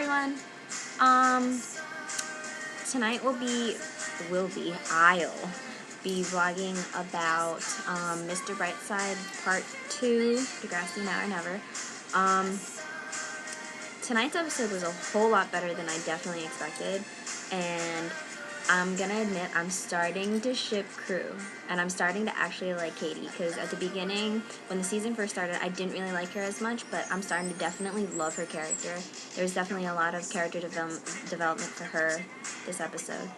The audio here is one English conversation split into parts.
everyone. Tonight I'll be vlogging about Mr. Brightside Part 2, Degrassi Now or Never. Tonight's episode was a whole lot better than I definitely expected, and I'm gonna admit I'm starting to ship KREW, and I'm starting to actually like Katie, because at the beginning, when the season first started, I didn't really like her as much, but I'm starting to definitely love her character. There's definitely a lot of character development for her this episode.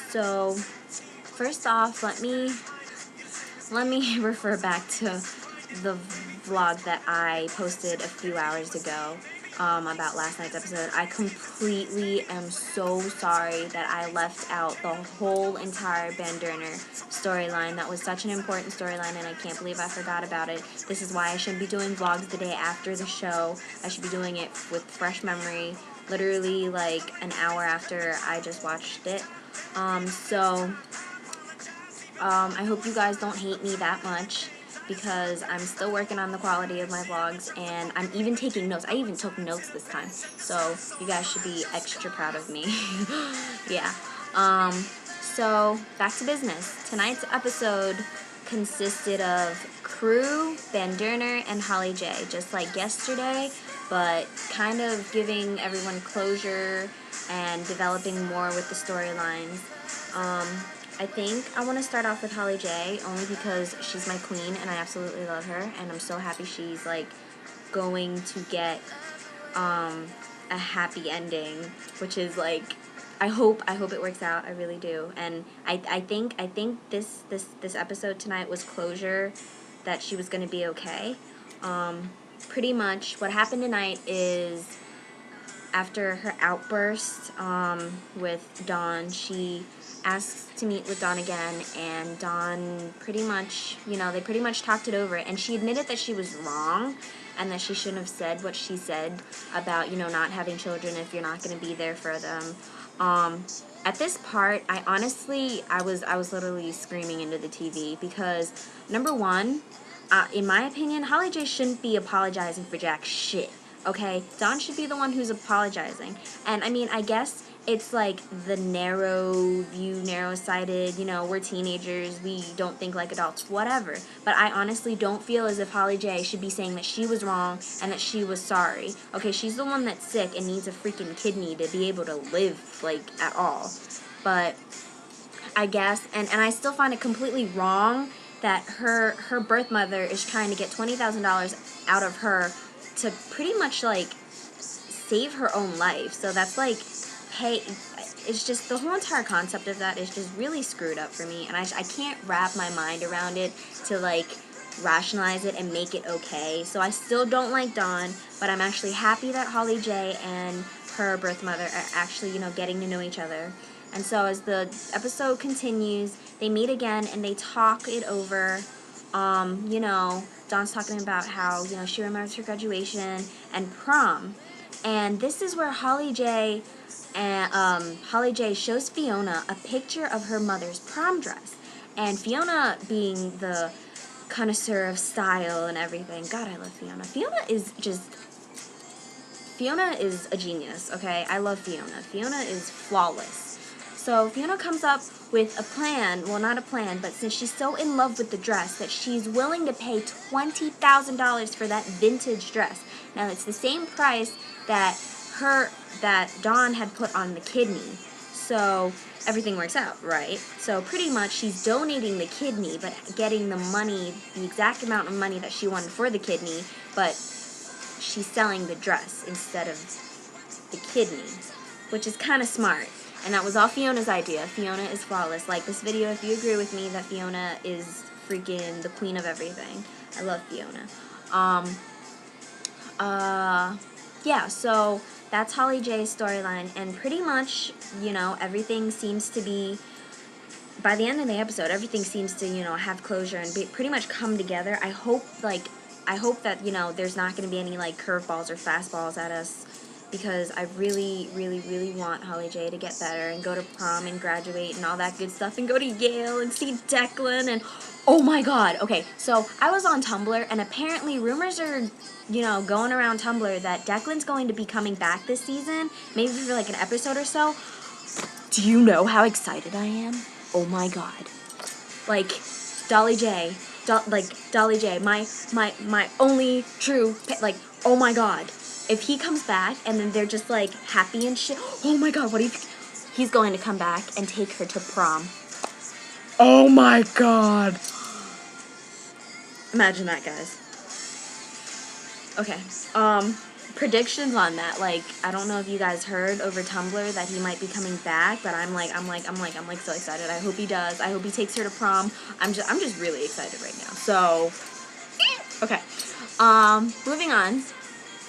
So first off, let me refer back to the vlog that I posted a few hours ago about last night's episode. I completely am so sorry that I left out the whole entire BHANDURNER storyline. That was such an important storyline, and I can't believe I forgot about it. This is why I shouldn't be doing vlogs the day after the show. I should be doing it with fresh memory, literally like an hour after I just watched it. I hope you guys don't hate me that much, because I'm still working on the quality of my vlogs, and I'm even taking notes. I even took notes this time, so you guys should be extra proud of me. Yeah. So back to business. Tonight's episode consisted of KREW, BHANDURNER, and Holly J, just like yesterday, but kind of giving everyone closure and developing more with the storylines. I think I want to start off with Holly J, only because she's my queen and I absolutely love her, and I'm so happy she's like going to get a happy ending, which is like, I hope it works out. I really do. And I think this episode tonight was closure that she was going to be okay. Pretty much what happened tonight is, after her outburst with Dawn, she asks to meet with Dawn again, and Dawn pretty much, they pretty much talked it over, and she admitted that she was wrong and that she shouldn't have said what she said about, not having children if you're not going to be there for them. At this part, I was literally screaming into the TV, because number one, in my opinion, Holly J shouldn't be apologizing for jack shit. Okay, Dawn should be the one who's apologizing. And I mean, I guess it's like the narrow-sighted, we're teenagers, we don't think like adults, whatever. But I honestly don't feel as if Holly J should be saying that she was wrong and that she was sorry. Okay, she's the one that's sick and needs a freaking kidney to be able to live, like, at all. But I guess, and I still find it completely wrong that her birth mother is trying to get $20,000 out of her to pretty much, like, save her own life. So that's like, hey, it's just, the whole entire concept of that is just really screwed up for me, and I can't wrap my mind around it to, like, rationalize it and make it okay. So I still don't like Dawn, but I'm actually happy that Holly J and her birth mother are actually, getting to know each other. And so as the episode continues, they meet again and they talk it over. Dawn's talking about how, she remembers her graduation and prom. And this is where Holly J shows Fiona a picture of her mother's prom dress. And Fiona, being the connoisseur of style and everything, God, I love Fiona. Fiona is a genius, okay? I love Fiona. Fiona is flawless. So Fiona comes up with a plan, well, not a plan, but since she's so in love with the dress that she's willing to pay $20,000 for that vintage dress. Now, it's the same price that Dawn had put on the kidney. So everything works out, right? So pretty much she's donating the kidney, but getting the money, the exact amount of money that she wanted for the kidney, but she's selling the dress instead of the kidney, which is kind of smart. And that was all Fiona's idea. Fiona is flawless. Like this video if you agree with me that Fiona is freaking the queen of everything. I love Fiona. Yeah, so that's Holly J's storyline, and pretty much, everything seems to be, by the end of the episode, everything seems to, have closure and pretty much come together. I hope that, there's not going to be any, like, curveballs or fastballs at us, because I really, really, really want Holly J to get better and go to prom and graduate and all that good stuff and go to Yale and see Declan and, Oh my god. Okay, so I was on Tumblr, and apparently rumors are, you know, going around Tumblr that Declan's going to be coming back this season, maybe for like an episode or so. Do you know how excited I am? Oh my god. Like, Dolly J, Dolly J, my only true, like, oh my god. If he comes back and then they're just like happy and shit, oh my god, what do you think? He's going to come back and take her to prom. Oh my god. Imagine that, guys. Okay, predictions on that. Like, I don't know if you guys heard over Tumblr that he might be coming back, but I'm like so excited. I hope he does. I hope he takes her to prom. I'm just really excited right now. So, okay, moving on.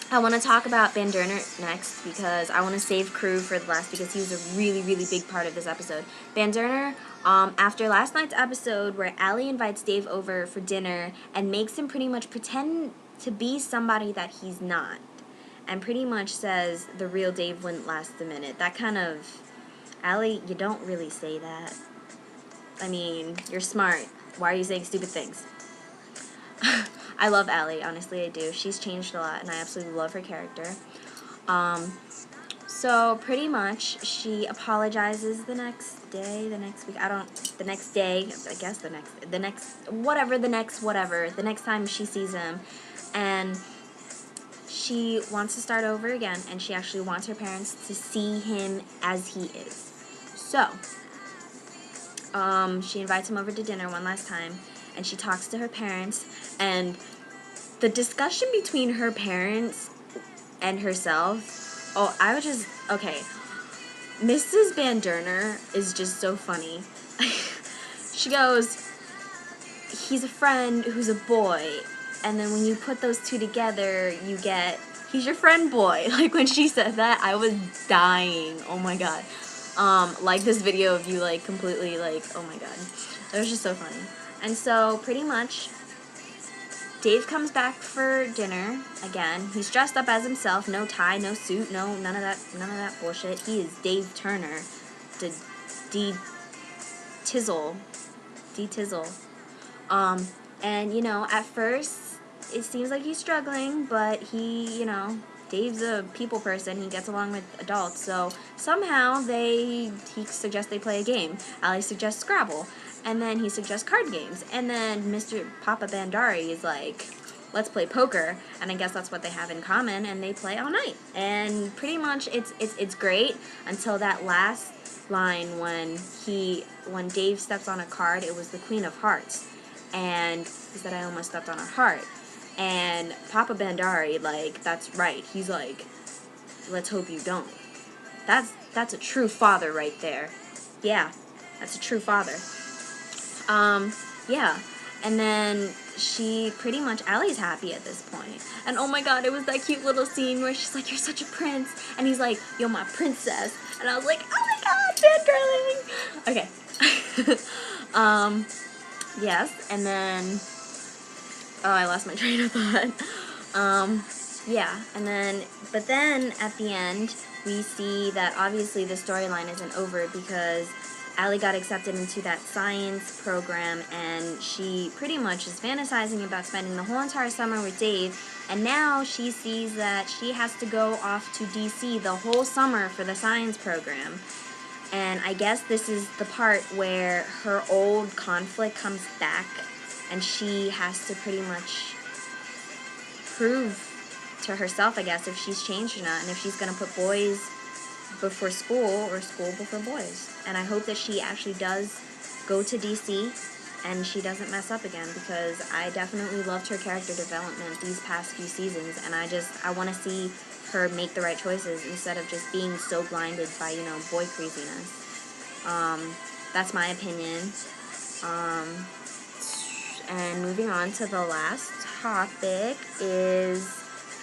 I want to talk about BHANDURNER next because I want to save KREW for the last because he was a really, really big part of this episode. BHANDURNER, after last night's episode where Allie invites Dave over for dinner and makes him pretty much pretend to be somebody that he's not, and pretty much says the real Dave wouldn't last a minute. That kind of, Allie, you don't really say that. I mean, you're smart. Why are you saying stupid things? I love Allie, honestly, I do. She's changed a lot, and I absolutely love her character. So pretty much, she apologizes the next day, the next week, the next day, I guess the next time she sees him, and she wants to start over again, and she actually wants her parents to see him as he is. So, she invites him over to dinner one last time, and she talks to her parents, and the discussion between her parents and herself, okay, Mrs. BHANDURNER is just so funny. She goes, he's a friend who's a boy, and then when you put those two together, you get, he's your friend boy. Like, when she said that, I was dying. Oh my god. Like this video of you, like, completely, like, oh my god. It was just so funny. And so, pretty much, Dave comes back for dinner again. He's dressed up as himself, no tie, no suit, none of that bullshit. He is Dave Turner, D-Tizzle. And you know, at first it seems like he's struggling, but he, you know, Dave's a people person. He gets along with adults, so somehow he suggests they play a game. Allie suggests Scrabble. And then he suggests card games. And then Mr. Papa Bandari is like, let's play poker. And I guess that's what they have in common, and they play all night. And pretty much it's great until that last line when Dave steps on a card. It was the Queen of Hearts. And he said, I almost stepped on a heart. And Papa Bandari, like, that's right. He's like, let's hope you don't. That's a true father right there. Yeah, that's a true father. Yeah, and then she pretty much, Allie's happy at this point. And oh my god, it was that cute little scene where she's like, you're such a prince. And he's like, you're my princess. And I was like, oh my god, fangirling. Okay. Yes, and then, oh, I lost my train of thought. Yeah, and then, but then at the end, we see that obviously the storyline isn't over because Allie got accepted into that science program, and she pretty much is fantasizing about spending the whole entire summer with Dave, and now she sees that she has to go off to DC the whole summer for the science program. And I guess this is the part where her old conflict comes back, and she has to pretty much prove to herself, I guess, if she's changed or not, and if she's going to put boys before school or school before boys. And I hope that she actually does go to DC and she doesn't mess up again, because I definitely loved her character development these past few seasons, and I want to see her make the right choices instead of just being so blinded by, you know, boy craziness. That's my opinion. And moving on to the last topic is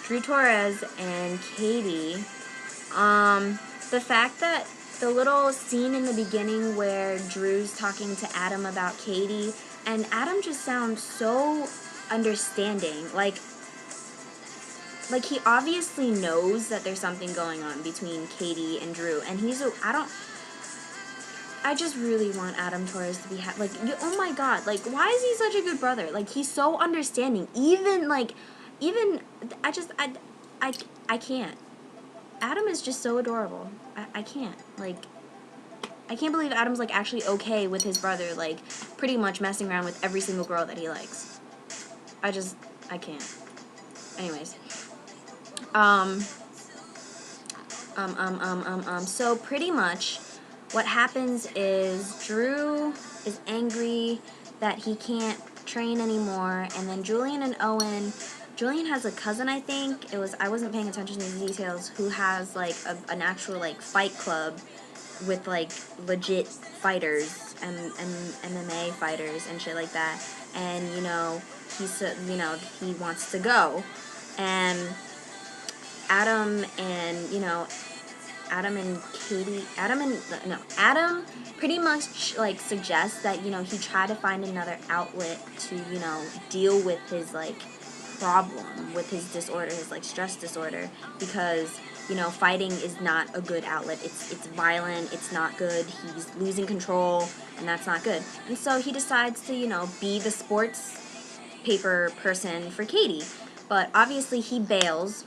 Drew Torres and Katie. The fact that the little scene in the beginning where Drew's talking to Adam about Katie, and Adam just sounds so understanding. Like he obviously knows that there's something going on between Katie and Drew, and I just really want Adam Torres to be like, oh my god, like, why is he such a good brother? Like, he's so understanding. Even I can't. Adam is just so adorable. I can't. Like, I can't believe Adam's, like, actually okay with his brother, like, pretty much messing around with every single girl that he likes. I can't. Anyways. So pretty much what happens is Drew is angry that he can't train anymore, and then Julian and Owen, Julian has a cousin, I think, I wasn't paying attention to the details, who has, like, an actual, like, fight club with, like, legit fighters and MMA fighters and shit like that, and, you know, he wants to go, and Adam pretty much, like, suggests that, you know, he try to find another outlet to, you know, deal with his, like, problem with his disorder, his, like, stress disorder, because, you know, fighting is not a good outlet. It's violent, it's not good, he's losing control, and that's not good. And so he decides to, you know, be the sports paper person for Katie. But obviously he bails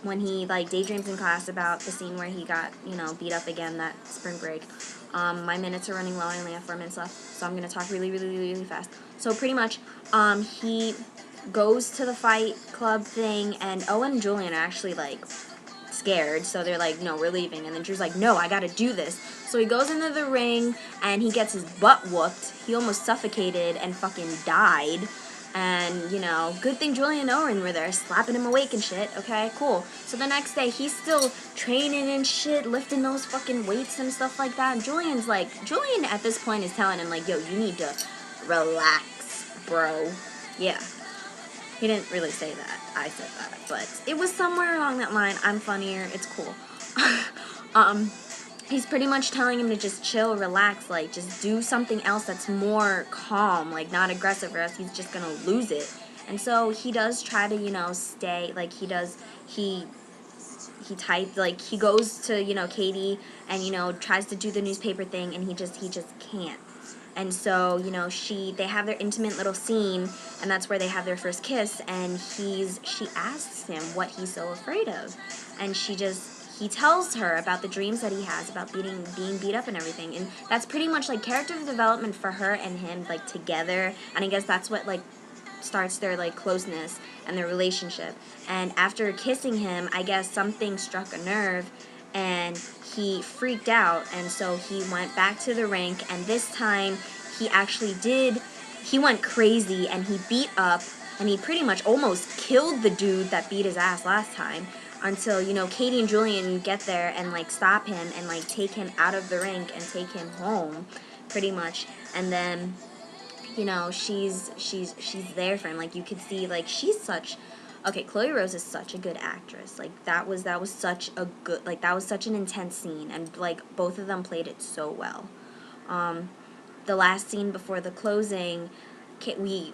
when he, like, daydreams in class about the scene where he got, you know, beat up again that spring break. My minutes are running low, I only have 4 minutes left, so I'm going to talk really, really, really, really fast. So pretty much, he goes to the fight club thing, and Owen and Julian are actually, like, scared, so they're like, no, we're leaving, and then Drew's like, no, I gotta do this. So he goes into the ring, and he gets his butt whooped. He almost suffocated and fucking died. And, you know, good thing Julian and Owen were there, slapping him awake and shit, okay, cool. So the next day, he's still training and shit, lifting those fucking weights and stuff like that, and Julian at this point is telling him, like, yo, you need to relax, bro. Yeah. He didn't really say that. I said that, but it was somewhere along that line. I'm funnier. It's cool. He's pretty much telling him to just chill, relax, like, just do something else that's more calm, like, not aggressive, or else he's just gonna lose it. And so he does try to, you know, stay, like, he typed, like, he goes to, you know, Katie and, you know, tries to do the newspaper thing, and he just can't. And so, you know, they have their intimate little scene, and that's where they have their first kiss, and she asks him what he's so afraid of, and he tells her about the dreams that he has about being beat up and everything, and that's pretty much, like, character development for her and him, like, together, and I guess that's what, like, starts their, like, closeness and their relationship. And after kissing him, I guess something struck a nerve, and he freaked out, and so he went back to the rink, and this time he went crazy, and he beat up, and he pretty much almost killed the dude that beat his ass last time, until, you know, Katie and Julian get there and, like, stop him and, like, take him out of the rink and take him home, pretty much. And then, you know, she's there for him. Like, you could see, like, okay, Chloe Rose is such a good actress. Like, that was such a good, like, that was such an intense scene, and, like, both of them played it so well. The last scene before the closing, we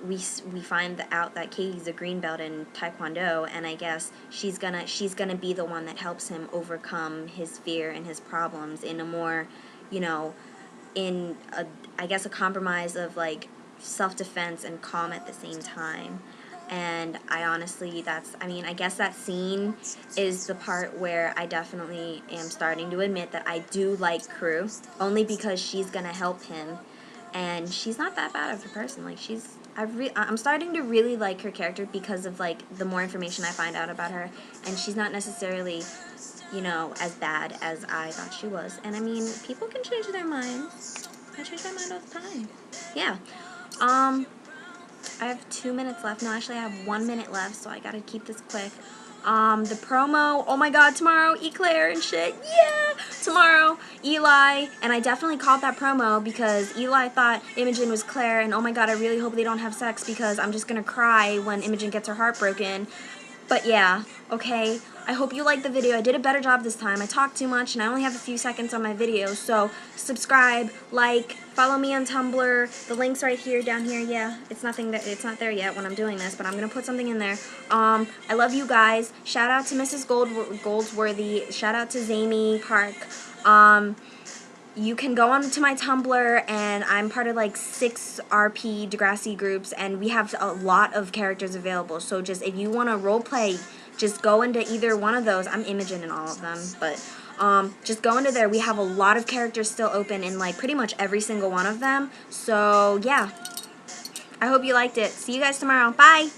find out that Katie's a green belt in Taekwondo, and I guess she's gonna be the one that helps him overcome his fear and his problems in a more, you know, I guess a compromise of, like, self-defense and calm at the same time. And I guess that scene is the part where I definitely am starting to admit that I do like KREW, only because she's gonna help him, and she's not that bad of a person. Like, I'm starting to really like her character because of, like, the more information I find out about her, and she's not necessarily, you know, as bad as I thought she was. And I mean, people can change their minds. I change my mind all the time. Yeah. I have 2 minutes left. No, actually I have 1 minute left, so I gotta keep this quick. The promo, oh my god, tomorrow, Eclair and shit, yeah! Tomorrow, Eli, and I definitely called that promo because Eli thought Imogen was Claire, and oh my god, I really hope they don't have sex because I'm just gonna cry when Imogen gets her heart broken. But yeah, okay, I hope you liked the video. I did a better job this time. I talked too much, and I only have a few seconds on my video, so subscribe, like, follow me on Tumblr. The link's right here, down here. Yeah, it's not there yet when I'm doing this, but I'm gonna put something in there. I love you guys. Shout out to Mrs. Goldsworthy. Shout out to Zamie Park. you can go onto my Tumblr, and I'm part of like 6 RP Degrassi groups, and we have a lot of characters available. So just if you want to roleplay, just go into either one of those. I'm Imogen in all of them, but just go into there. We have a lot of characters still open in like pretty much every single one of them. So yeah, I hope you liked it. See you guys tomorrow. Bye!